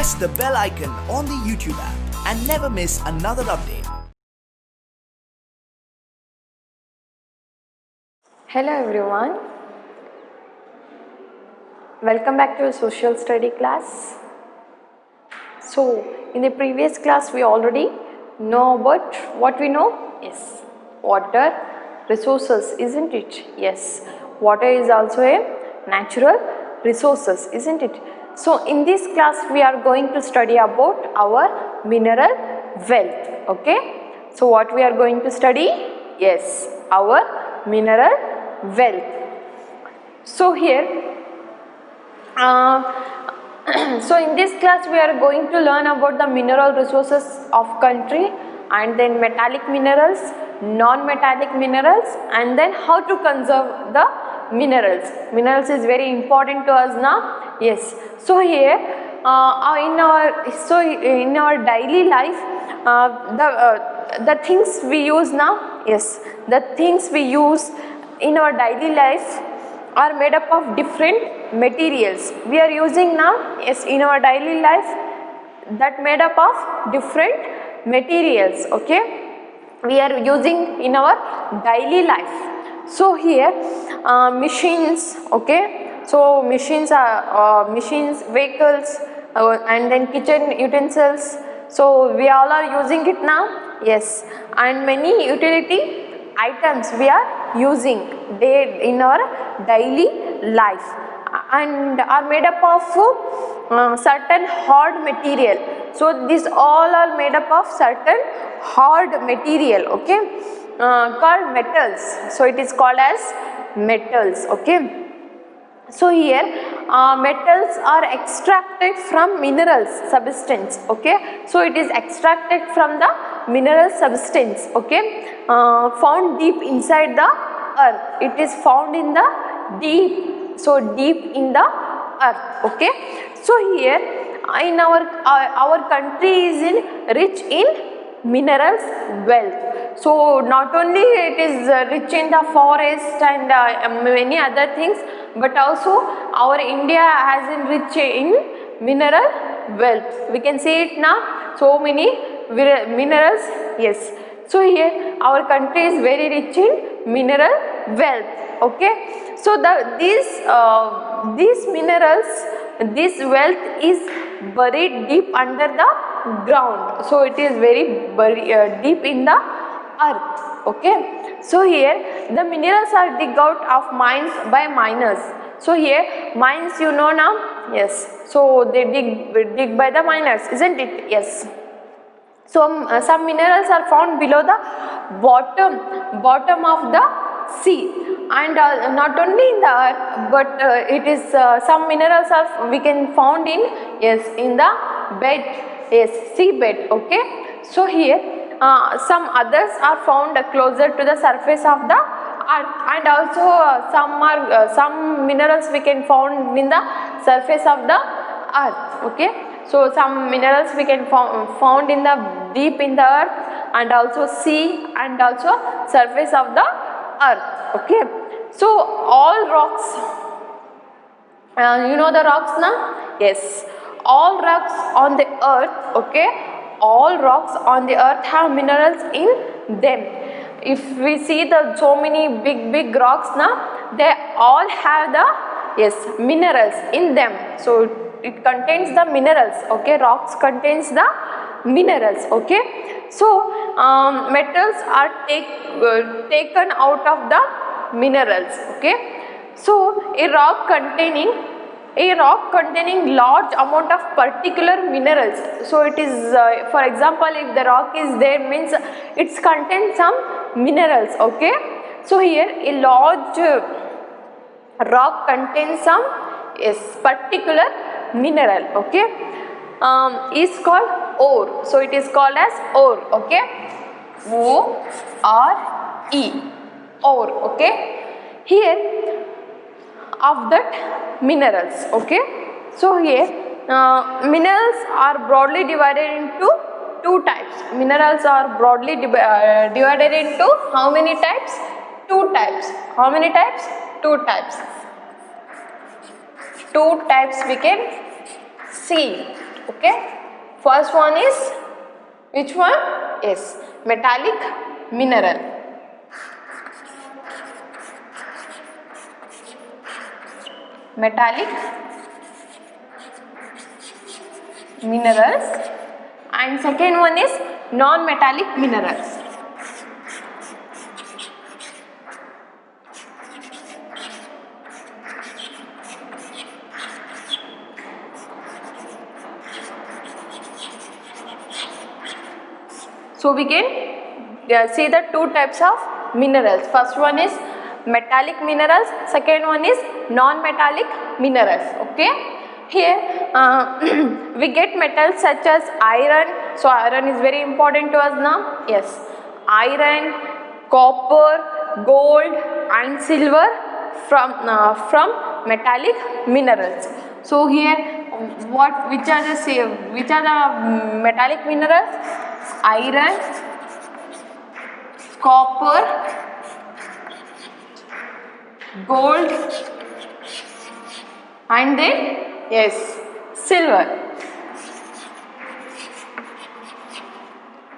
press the bell icon on the YouTube app and never miss another update. Hello everyone, welcome back to a social study class. So in the previous class we already know about what we know. Yes, water resources, isn't it? Yes, water is also a natural resources, isn't it? So in this class we are going to study about our mineral wealth. Okay, so what we are going to study? Yes, our mineral wealth. So here so in this class we are going to learn about the mineral resources of country, and then metallic minerals, non-metallic minerals, and then how to conserve the minerals. Minerals is very important to us now. Yes, so here in our daily life the things we use now, yes, the things we use in our daily life are made up of different materials. We are using now, yes, in our daily life, that made up of different materials. Okay, we are using in our daily life. So here machines, okay, so machines are machines, vehicles, and then kitchen utensils. So we all are using it now. Yes, and many utility items we are using in our daily life and are made up of certain hard material. So these all are made up of certain hard material, okay, called metals. So it is called as metals. Okay, so here metals are extracted from minerals substance. Okay, so it is extracted from the mineral substance, okay, found deep inside the earth. It is found in the deep, so deep in the earth. Okay, so here in our country is rich in minerals wealth. So not only it is rich in the forest and many other things, but also our India has rich in mineral wealth. We can see it now, so many minerals. Yes, so here our country is very rich in mineral wealth. Okay, so these minerals, this wealth is buried deep under the ground. So it is very deep in the earth. Okay, so here the minerals are dig out of mines by miners. So here mines, you know now. Yes, so they dig by the miners, isn't it? Yes. So some minerals are found below the bottom of the sea, and not only in the earth, but it is some minerals are we can found in, yes, in the bed, yes, seabed. Okay, so here some others are found closer to the surface of the earth, and also some minerals we can found in the surface of the earth. Okay, so some minerals we can found in the deep in the earth, and also sea, and also surface of the earth. Okay, so all rocks, you know the rocks now. Yes, all rocks on the earth, okay, all rocks on the earth have minerals in them. If we see the so many big rocks now, they all have the, yes, minerals in them. So it contains the minerals. Okay, rocks contains the minerals. Okay, so metals are taken out of the minerals. Okay, so a rock containing large amount of particular minerals. So it is for example, if the rock is there, means it's contains some minerals. Okay, so here a large rock contains some, yes, particular mineral. Okay, is called ore. So it is called as ore. Okay, O-R-E, ore. Okay, here of that minerals. Okay, so here minerals are broadly divided into two types. Minerals are broadly divided into how many types? Two types. How many types? Two types. Two types we can see. Okay, first one is which one? Yes, metallic mineral. Metallic minerals, and second one is non-metallic minerals. So we can see the two types of minerals. First one is metallic minerals, second one is non-metallic minerals. Okay, here we get metals such as iron. So iron is very important to us now. Yes, iron, copper, gold and silver from metallic minerals. So here which are the metallic minerals? Iron, copper, gold and then yes, silver.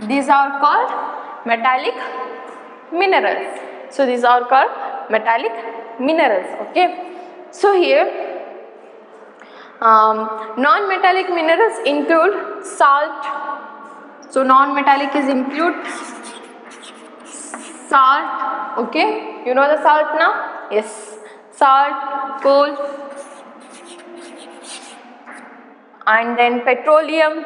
These are called metallic minerals. So these are called metallic minerals. Okay, so here non-metallic minerals include salt. So non-metallic is include salt. Okay, you know the salt now? Yes, salt, coal and then petroleum.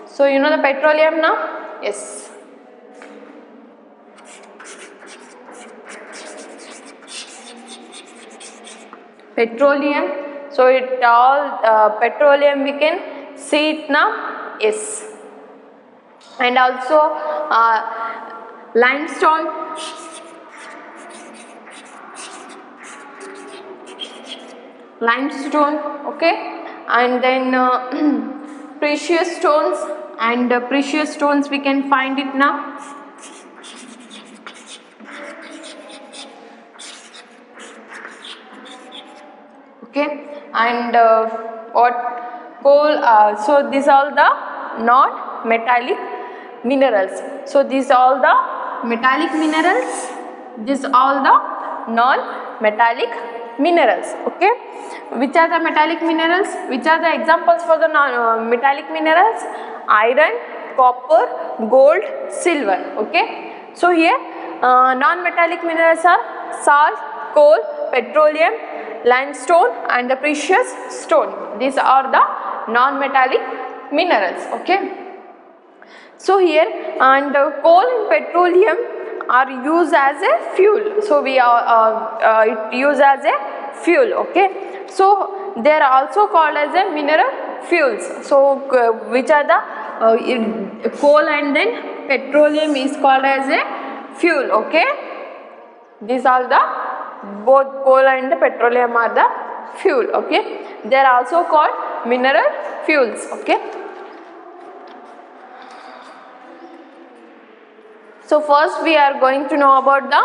So you know the petroleum now? Yes. Petroleum. So it all petroleum we can see it now. Yes. And also limestone, okay, and then precious stones, and precious stones we can find it now. Okay, and what coal, so these are the non-metallic minerals. So these are all the metallic minerals, these all the non-metallic minerals. Okay, which are the metallic minerals? Which are the examples for the metallic minerals? Iron, copper, gold, silver. Okay, so here non-metallic minerals are salt, coal, petroleum, limestone and the precious stone. These are the non-metallic minerals. Okay, so here and coal and petroleum are used as a fuel. So we are it used as a fuel. Okay, so they are also called as a mineral fuels. So which are the coal and then petroleum is called as a fuel. Okay, these are the both coal and the petroleum are the fuel. Okay, they are also called mineral fuels. Okay, so first we are going to know about the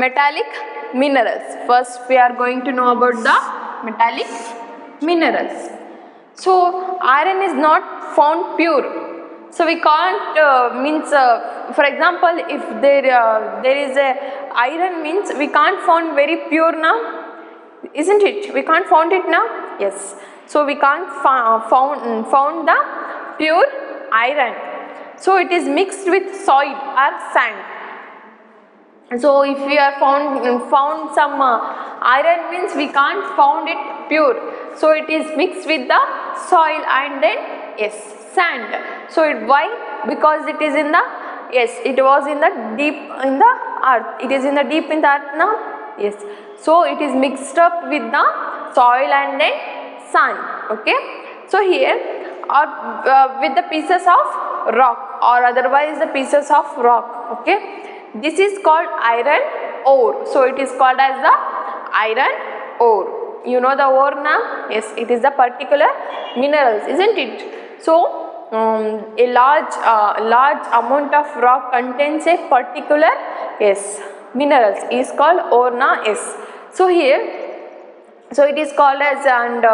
metallic minerals. First we are going to know about the metallic minerals. So iron is not found pure. So we can't for example, if there is a iron means we can't found very pure now, isn't it? We can't found it now. Yes. So we can't found the pure iron. So it is mixed with soil or sand. So if we are found some iron means we can't found it pure. So it is mixed with the soil and then yes, sand. So why? Because it is in the it was in the deep in the earth. It is in the deep in the earth now. Yes. So it is mixed up with the soil and then sun. Okay. So here or with the pieces of rock or otherwise the pieces of rock. Okay. This is called iron ore. So it is called as the iron ore. You know the ore now? Yes, it is the particular minerals, isn't it? So a large amount of rock contains a particular minerals is called ore now. Yes. So here So it is called as, and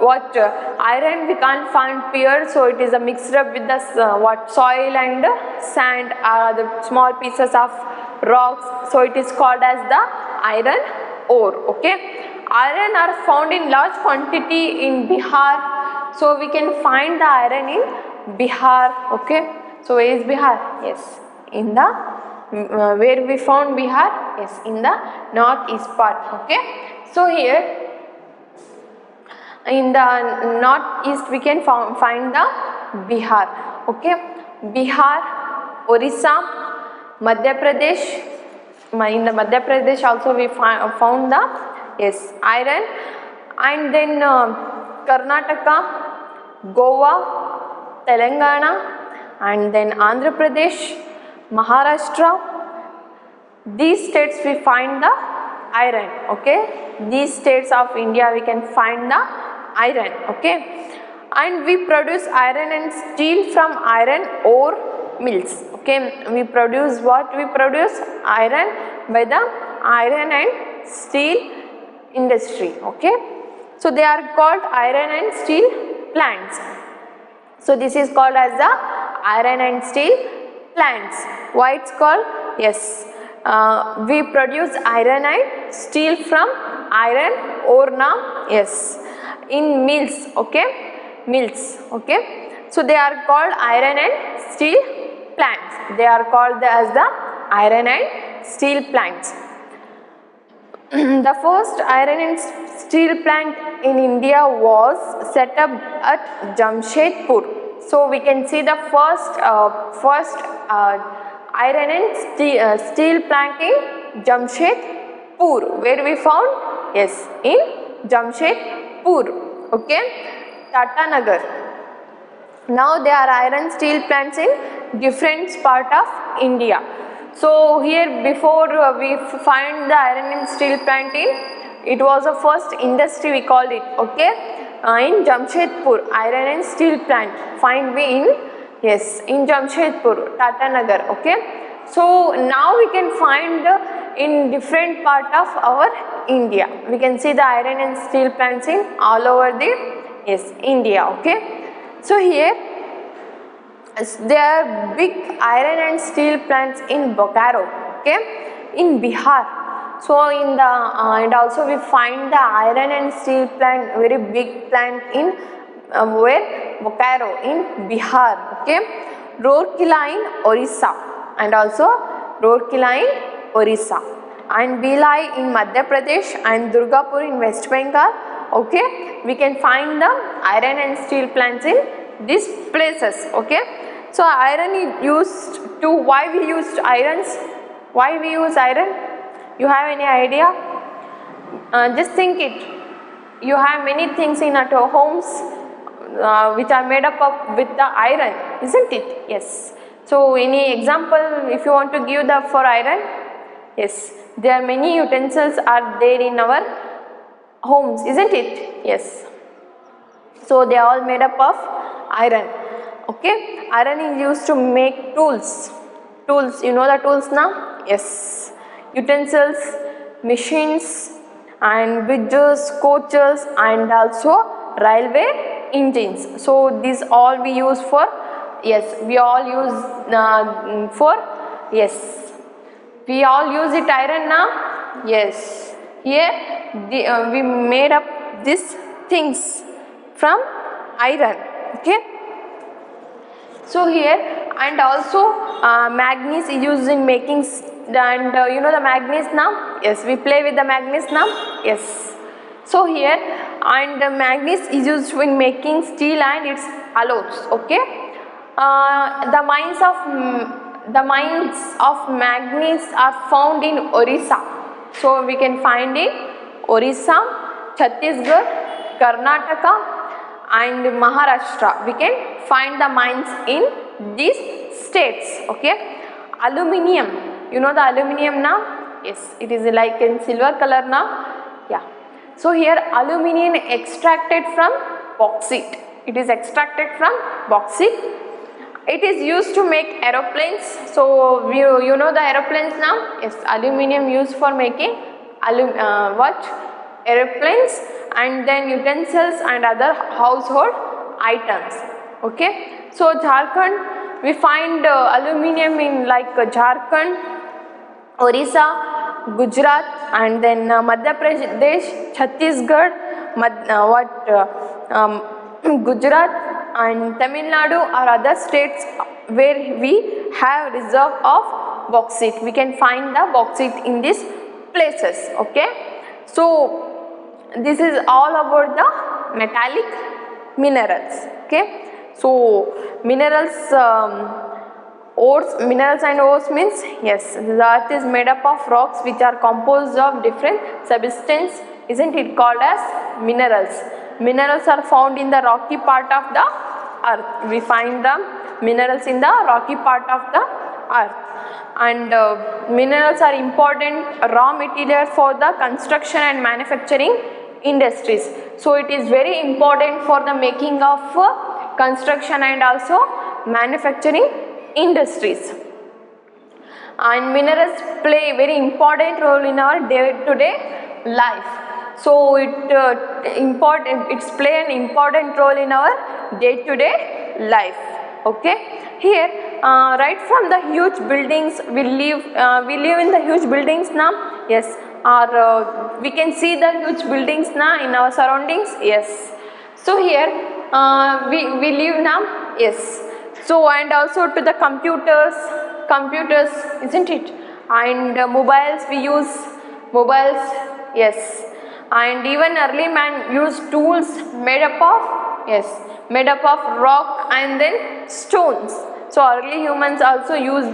what iron we can't find pure, so it is a mixed up with the what soil and sand, the small pieces of rocks, so it is called as the iron ore. Okay, iron are found in large quantity in Bihar, so we can find the iron in Bihar. Okay, so where is Bihar? Yes, in the where we found Bihar? Yes, in the northeast part. Okay, so here in the northeast we can find the Bihar. Okay, Bihar, Orissa, Madhya Pradesh. In the Madhya Pradesh also we found the yes iron, and then Karnataka, Goa, Telangana, and then Andhra Pradesh, Maharashtra. These states we find the iron. Okay, these states of India we can find the iron. Okay, and we produce iron and steel from iron ore mills. Okay, we produce what? We produce iron by the iron and steel industry. Okay, so they are called iron and steel plants. So this is called as the iron and steel plants. Why it's called? Yes, we produce iron and steel from iron ore now. Yes, in mills. Okay, mills. Okay, so they are called iron and steel plants. They are called as the iron and steel plants. The first iron and steel plant in India was set up at Jamshedpur. So we can see the first iron and steel plant in Jamshedpur. Where we found? Yes, in Jamshedpur. Okay, Tata Nagar. Now there are iron steel plants in different part of India. So here before we find the iron and steel plant in, it was the first industry we called it. Okay, in Jamshedpur, iron and steel plant find we in, yes, in Jamshedpur, Tata Nagar. Okay, so now we can find in different part of our India. We can see the iron and steel plants in all over the, yes, India. Okay, so here there are big iron and steel plants in Bokaro. Okay, in Bihar. So in the and also we find the iron and steel plant, very big plant in where? Bokaro in Bihar. Okay, Rourkela in Orissa, and also Rourkela in Orissa, and Bhilai in Madhya Pradesh, and Durgapur in West Bengal. Okay, we can find the iron and steel plants in these places. Okay, so iron is used to, why we used irons? Why we use iron? You have any idea? Just think it. You have many things in at your homes which are made up of with the iron, isn't it? Yes. So any example if you want to give the for iron? Yes, there are many utensils are there in our homes, isn't it? Yes. So they are all made up of iron. Okay, iron is used to make tools. Tools, you know the tools now? Yes. Utensils, machines, and bridges, coaches, and also railway engines. So these all we use for, yes, we all use for, yes, we all use it iron now. Yes, here we made up these things from iron. Okay, so here, and also manganese is used in making, and you know the manganese now? Yes, we play with the manganese now. Yes, so here, and manganese is used in making steel and its alloys. Okay, the mines of manganese are found in Orissa. So we can find in Orissa, Chhattisgarh, Karnataka, and Maharashtra. We can find the mines in these states. Okay, aluminium, you know the aluminium now? Yes, it is like in silver color now. Yeah, so here aluminium extracted from bauxite. It is extracted from bauxite. It is used to make aeroplanes. So you know the aeroplanes now? Yes, aluminium used for making airplanes, and then utensils and other household items. Okay, so Jharkhand, we find aluminium in like Jharkhand, Orissa, Gujarat, and then Madhya Pradesh, Chhattisgarh, Gujarat and Tamil Nadu are other states where we have reserve of bauxite. We can find the bauxite in these places. Okay, so this is all about the metallic minerals. Okay, so minerals and ores means, yes, the earth is made up of rocks which are composed of different substances, isn't it, called as minerals. Minerals are found in the rocky part of the earth. We find the minerals in the rocky part of the earth, and minerals are important raw material for the construction and manufacturing industries. So it is very important for the making of construction and also manufacturing industries. And minerals play a very important role in our day-to-day life. So it's play an important role in our day-to-day life. Okay, here right from the huge buildings we live in the huge buildings now. Yes, or we can see the huge buildings now in our surroundings. Yes, so here we live now. Yes, so and also to the computers, isn't it, and mobiles, we use mobiles. Yes, and even early man used tools made up of rock and then stones. So early humans also use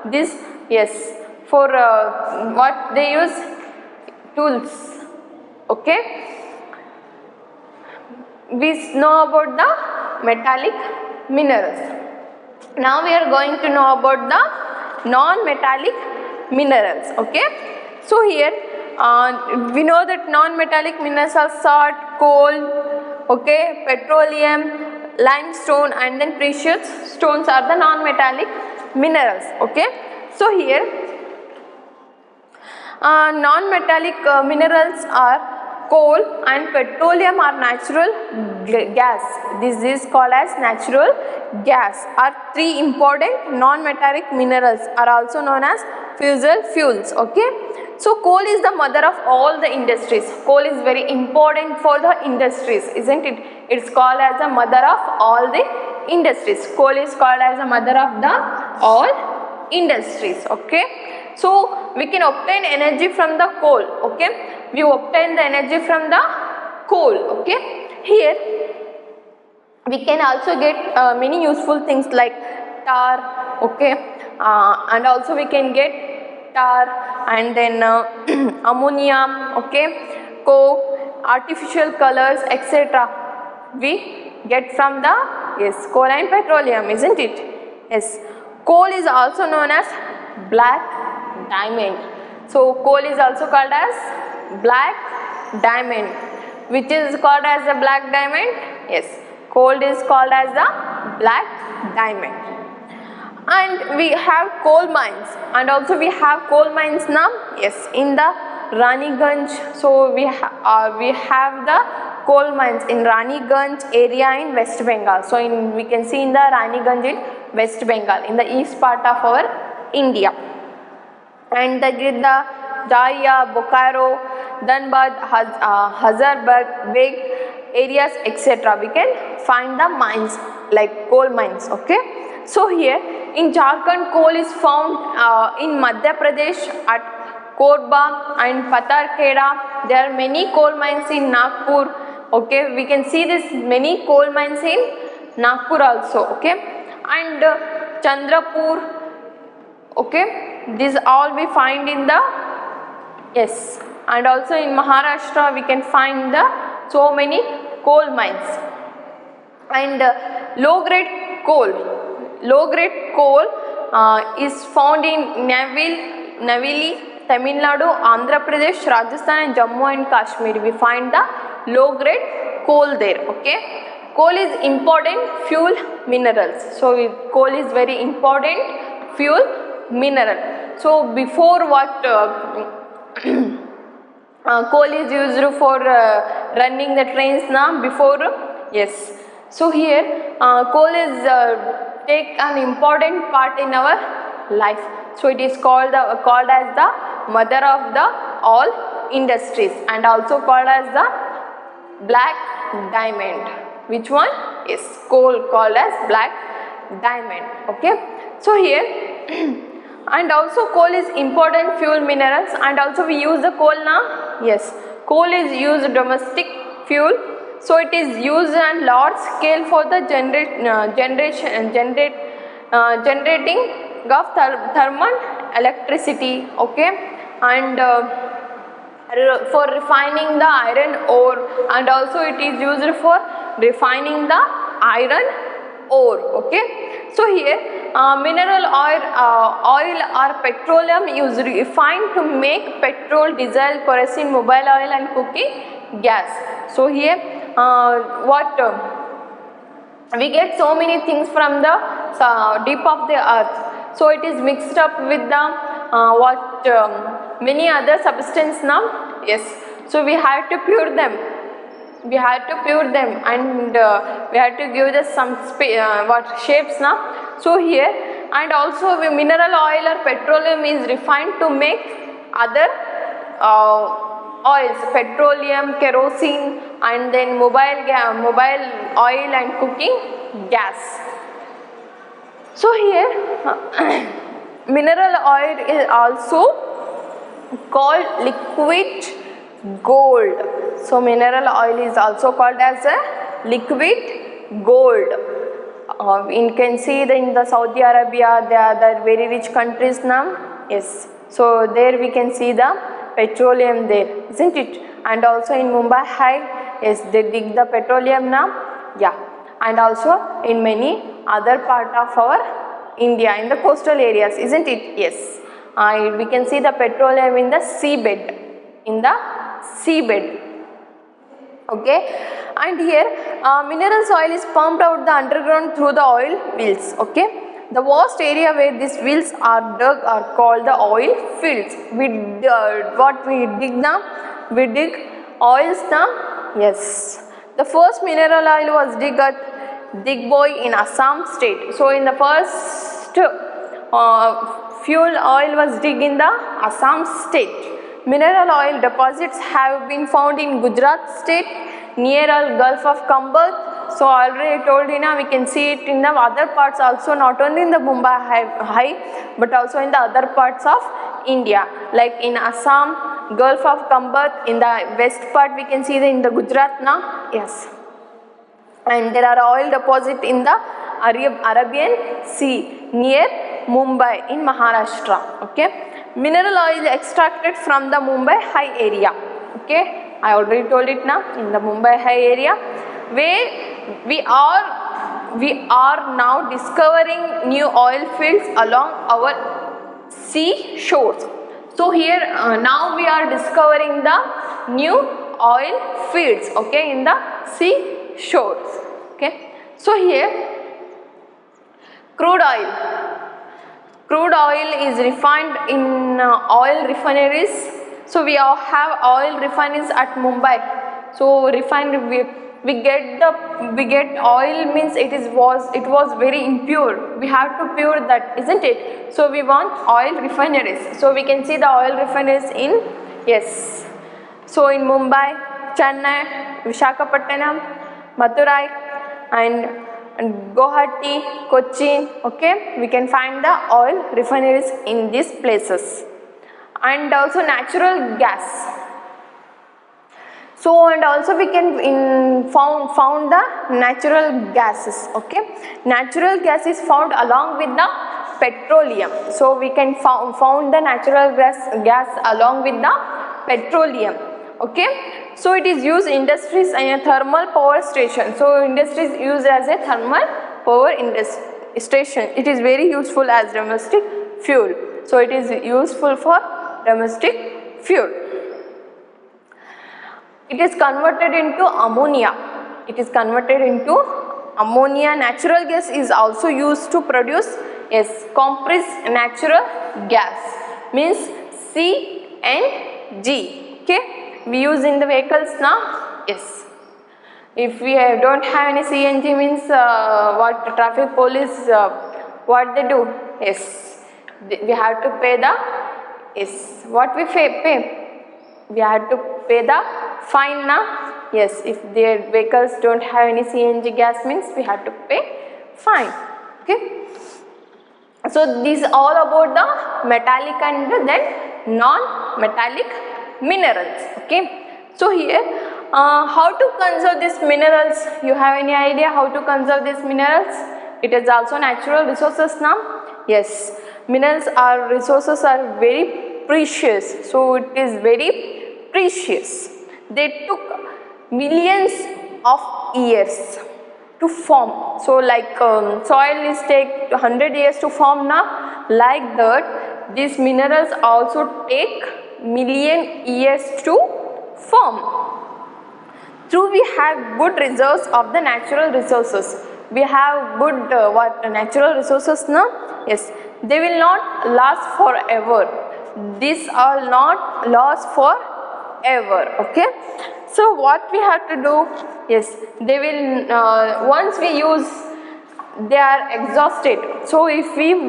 this, yes, for what they use, tools. Okay, we know about the metallic minerals. Now we are going to know about the non-metallic minerals. Okay, so here we know that non-metallic minerals are salt, coal, okay, petroleum, limestone, and then precious stones are the non-metallic minerals. Okay, so here non-metallic minerals are coal and petroleum are natural gas. This is called as natural gas. Are three important non-metallic minerals, are also known as fossil fuels. Okay, so coal is the mother of all the industries. Coal is very important for the industries, isn't it? It's called as the mother of all the industries. Coal is called as the mother of the all industries. Okay, so we can obtain energy from the coal. Okay, we obtain the energy from the coal. Okay, here we can also get many useful things like tar. Okay, and also we can get tar and then ammonia. Okay, coke, artificial colors, etc. we get from the, yes, coal and petroleum, isn't it? Yes, coal is also known as black diamond. So coal is also called as black diamond. Which is called as the black diamond? Yes, coal is called as the black diamond. And we have coal mines, and also we have coal mines now. Yes, in the Raniganj. So we have the coal mines in Raniganj area in West Bengal. So we can see in the Raniganj in West Bengal, in the east part of our India. And the Giridha, Daria, Bokaro, Dhanbad, Hazaribagh areas, etc. we can find the mines like coal mines. Okay, so here in Jharkhand, coal is found in Madhya Pradesh at Korba and Patarkheda. There are many coal mines in Nagpur. Okay, we can see this many coal mines in Nagpur also. Okay, and Chandrapur. Okay, these all we find in the, yes, and also in Maharashtra we can find the so many coal mines. And low grade coal is found in Navili, Tamil Nadu, Andhra Pradesh, Rajasthan and Jammu and Kashmir. We find the low grade coal there. Okay, coal is important fuel minerals. So coal is very important fuel mineral. So before what coal is used for running the trains now before. Yes, so here coal is take an important part in our life, so it is called as the mother of the all industries, and also called as the black diamond. Which one? Is coal called as black diamond. Okay, so here and also coal is important fuel minerals, and also we use the coal now. Yes, coal is used domestic fuel, so it is used on large scale for the generating of thermal electricity. Okay, and for refining the iron ore, and also it is used for refining the iron ore. Okay, so here mineral oil or petroleum is refined to make petrol, diesel, kerosene, mobile oil and cooking gas. So here we get so many things from the deep of the earth, so it is mixed up with the many other substance now. Yes, so we have to pure them, and we have to give the some shapes now. So here, and also mineral oil or petroleum is refined to make other oils, petroleum, kerosene, and then mobile oil and cooking gas. So here mineral oil is also called liquid gold. So mineral oil is also called as a liquid gold. You can see in the Saudi Arabia, they are the very rich countries now. Yes, so there we can see the petroleum there, isn't it? And also in Mumbai High, yes, they dig the petroleum now. Yeah, and also in many other part of our India, in the coastal areas, isn't it? Yes, we can see the petroleum in the seabed. Okay, and here mineral oil is pumped out the underground through the oil wells. Okay, the vast area where these wells are dug are called the oil fields. What we dig now? We dig oils now. Yes, the first mineral oil was dig at Digboi in Assam state. So in the first fuel oil was dig in the Assam state. Mineral oil deposits have been found in Gujarat state near the Gulf of Kambal. So already I told you now, we can see it in the other parts also, not only in the Mumbai High but also in the other parts of India, like in Assam, Gulf of Kambal. In the west part we can see in the Gujarat now. Yes, and there are oil deposit in the Arabian Sea near Mumbai in Maharashtra. Okay, mineral oil is extracted from the Mumbai High area. Okay, I already told it now, in the Mumbai High area, where we are now discovering new oil fields along our sea shores. So here now we are discovering the new oil fields. Okay, in the sea shores. Okay, so here crude oil is refined in oil refineries. So we all have oil refineries at Mumbai. So refined we get oil, means it was very impure. We have to pure that, isn't it? So we want oil refineries. So we can see the oil refineries in, yes, so in Mumbai, Chennai, Visakhapatnam, Madurai and Guwahati, Cochin. Okay, we can find the oil refineries in these places. And also natural gas. So and also we can found the natural gases. Okay, natural gas is found along with the petroleum. So we can found the natural gas along with the petroleum. Okay, so it is used industries in a thermal power station. So industries used as a thermal power station. It is very useful as domestic fuel. So it is useful for domestic fuel. It is converted into ammonia. Natural gas is also used to produce, yes, compressed natural gas, means CNG. Okay, we use in the vehicles now? Yes. If we don't have any CNG means what the traffic police what they do? Yes, we have to pay the, yes, what we pay? We have to pay the fine now. Yes, if their vehicles don't have any CNG gas means we have to pay fine. Okay. So these all about the metallic and then non-metallic minerals. Okay. So here how to conserve these minerals? You have any idea how to conserve these minerals? It is also natural resources now. Yes, minerals are resources are very precious. So it is very precious. They took millions of years to form. So like soil is take 100 years to form now. Like that, these minerals also take million years to form. True, we have good reserves of the natural resources. We have good natural resources now. Yes, they will not last forever. These are not last forever. Okay. So what we have to do? Yes, they will once we use, they are exhausted. So if you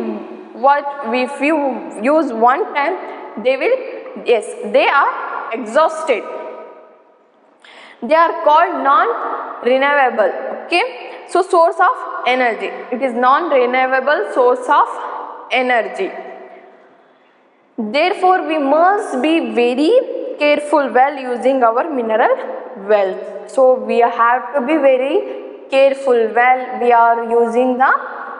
use one time, they will, yes, they are exhausted. They are called non-renewable. Okay. So source of energy. It is non-renewable source of energy. Therefore, we must be very careful while using our mineral wealth. So we have to be very careful while we are using the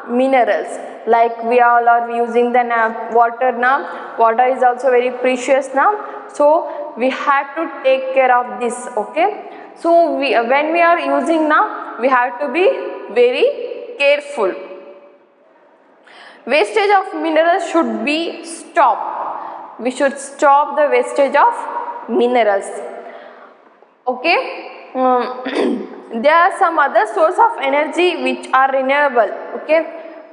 minerals. Like we all are using the water now. Water is also very precious now. So we have to take care of this. Okay. So when we are using now, we have to be very careful. Wastage of minerals should be stopped. We should stop the wastage of minerals. Okay. There are some other source of energy which are renewable. Okay.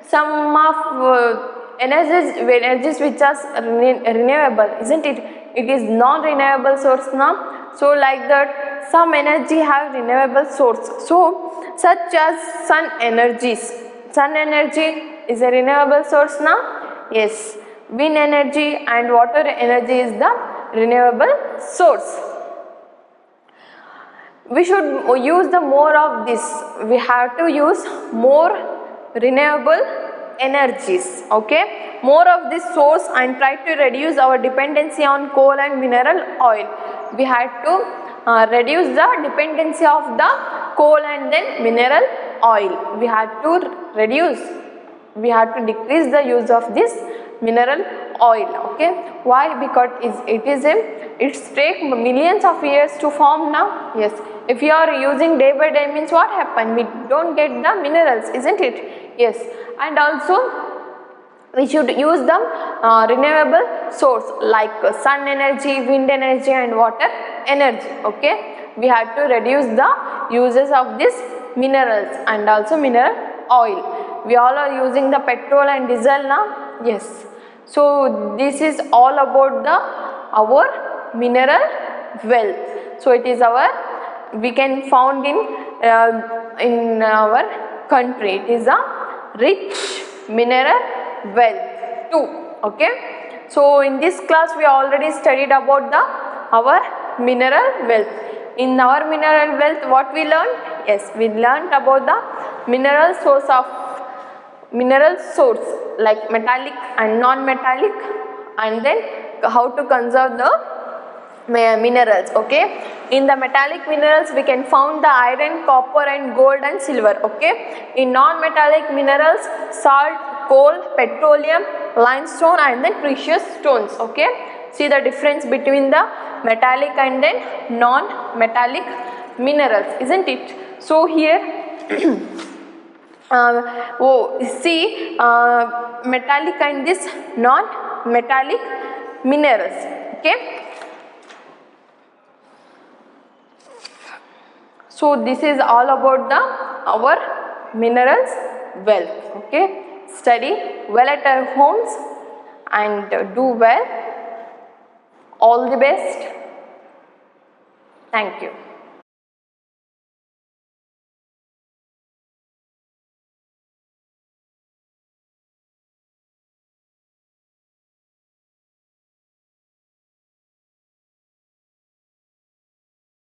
Some of energies which are renewable, isn't it? It is non-renewable source now. So like that, some energy have renewable source. So such as sun energies. Sun energy is a renewable source now. Yes. Wind energy and water energy is the renewable source. We should use the more of this. We have to use more renewable energies. Okay. More of this source and try to reduce our dependency on coal and mineral oil. We have to reduce the dependency of the coal and then mineral oil. We have to reduce. We have to decrease the use of this mineral oil. Okay. Why? Because it's take millions of years to form now. Yes. If you are using day by day means what happen? We don't get the minerals, isn't it? Yes. And also we should use the renewable source like sun energy, wind energy and water energy. Okay. We have to reduce the uses of these minerals and also mineral oil. We all are using the petrol and diesel now. Yes. So this is all about our mineral wealth. So it is we can found in our country. It is a rich mineral wealth too. Okay. So in this class we already studied about our mineral wealth. In our mineral wealth, what we learned? Yes, we learned about the mineral source like metallic and non-metallic, and then how to conserve the minerals. Okay. In the metallic minerals we can found the iron, copper and gold and silver. Okay. In non-metallic minerals, salt, coal, petroleum, limestone and then precious stones. Okay. See the difference between the metallic and then non-metallic minerals, isn't it? So here see metallic and this non-metallic minerals. Okay. So this is all about our minerals wealth. Okay. Study well at our homes and do well. All the best. Thank you.